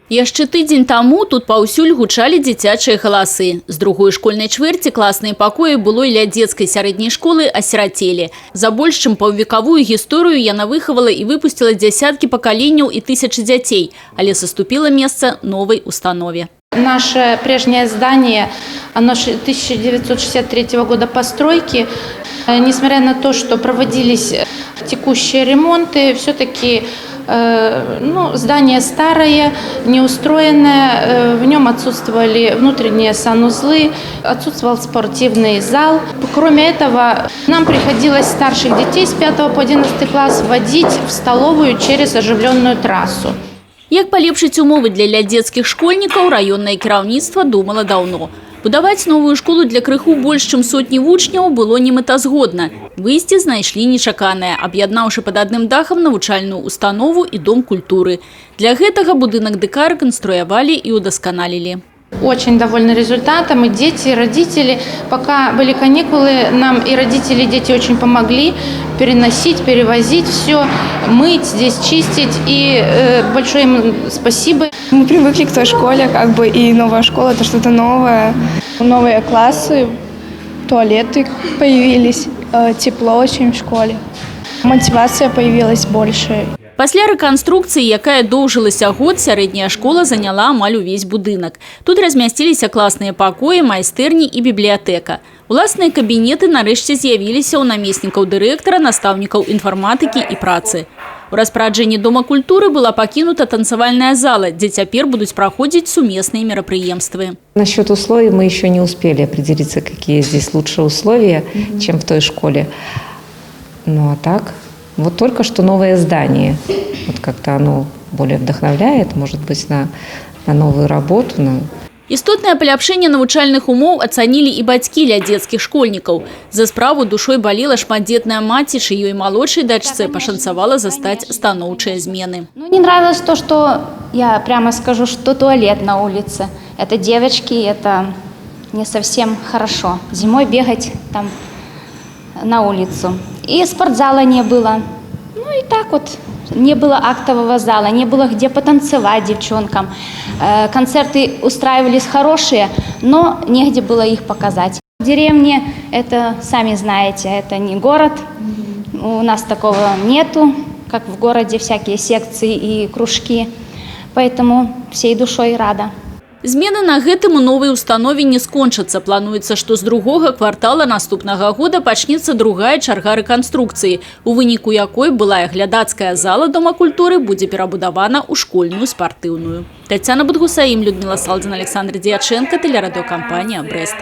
Яшчэ тыдзень таму тут паўсюль гучалі дзіцячыя галасы. З другой школьнай чвэрці класныя пакоі былой ля дзецкай сярэдняй школы асірацелі. За больш чым паўвекавую гісторыю яна выхавала і выпусціла дзясяткі пакаленняў і тысячы дзяцей, але саступіла месца новай установе. Наше прежнее здание, оно 1963 года постройки. Несмотря на то, что проводились текущие ремонты, все-таки здание старое, неустроенное, в нем отсутствовали внутренние санузлы, отсутствовал спортивный зал. Кроме этого, нам приходилось старших детей с 5 по 11 класс водить в столовую через оживленную трассу. Як палепшыць умовы для лядзецкіх школьнікаў раённае кіраўніцтва думала даўно. Будаваць новую школу для крыху больш чым сотні вучняў было немэтазгодна. Выйсце знайшлі нечаканае, аб'яднаўшы пад адным дахам навучальную установу і дом культуры. Для гэтага будынак ДК рэканструявалі і удасканалілі. Очень довольны результатом, и дети, и родители. Пока были каникулы, нам и родители, и дети очень помогли переносить, перевозить все, мыть, здесь чистить. И большое им спасибо. Мы привыкли к той школе, и новая школа – это что-то новое. Новые классы, туалеты появились, тепло очень в школе. Мотивация появилась больше. Пасля рэканструкцыі, якая доўжылася год, сярэдняя школа заняла амаль увесь будынак. Тут размясціліся класныя пакоі, майстэрні і бібліятэка. Уласныя кабінеты нарэшце з'явіліся ў намеснікаў дырэктара, настаўнікаў інфарматыкі і працы. У распараджэнні Дома культуры была пакінута танцавальная зала, дзе цяпер будуць праходзіць сумесныя мерапрыемствы. Насчет условий мы еще не успели определиться, какие здесь лучшие условия, чем в той школе. Ну а так... Вот только что новое здание. Вот как-то оно более вдохновляет, может быть, на новую работу. Істотнае паляпшэнне навучальных умоў ацанілі і бацькі лядзецкіх школьнікаў. За справу душой балела шматдзетная маці, чыёй малодшай дачцэ пашанцавала застаць станоўчыя змены. Не нравилось то, что, я прямо скажу, что туалет на улице. Это девочки, это не совсем хорошо. Зимой бегать там на улицу. И спортзала не было. И так вот. Не было актового зала, не было где потанцевать девчонкам. Концерты устраивались хорошие, но негде было их показать. В деревне, это, сами знаете, это не город. У нас такого нету, как в городе, всякие секции и кружки. Поэтому всей душой рада. Змены на гэтым у новай установе не скончацца. Плануецца, што з другога квартала наступнага года пачнецца другая чарга рэканструкцыі, у выніку якой былая глядацкая зала Дома культуры будзе перабудавана ў школьную спартыўную. Тацяна Будгусаім, Людмила Салдзін, Александр Дьяченко, телерадиокомпания «Брест».